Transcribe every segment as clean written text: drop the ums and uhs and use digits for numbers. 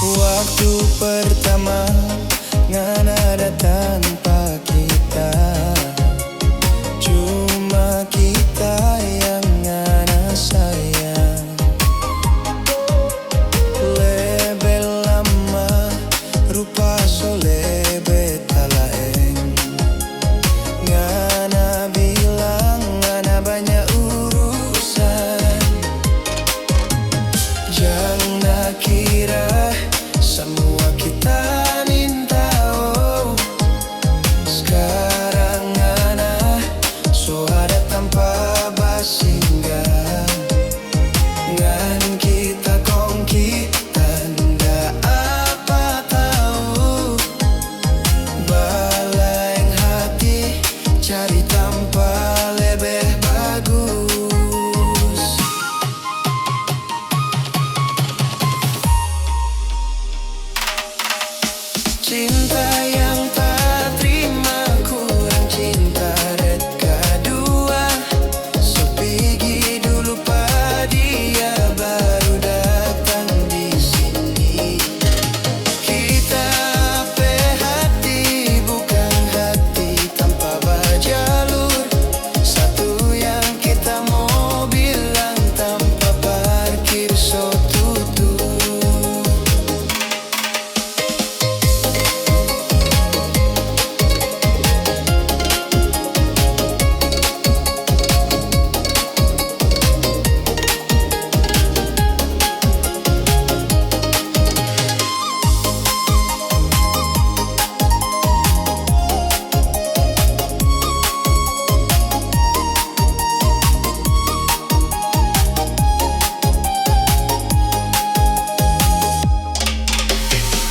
Waktu pertama ngana datang tanpa kita, cuma kita yang ngana sayang. Lebe lama rupa so lebe talaeng, ngana bilang ngana banyak urusan. Jangan kira semua kita minta, oh. Sekarang ngana so ada tanpa basinggan, ngan kita kongki tanda apa tahu. Balaeng hati cari tanpa lebih bagus. Cinta yang tak terima kurang cinta red kedua, so pergi dulu pa dia baru datang di sini. Kita pe hati bukan hati tanpa berjalur, satu yang kita mau bilang tanpa parkir so tutup.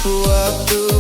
Waktu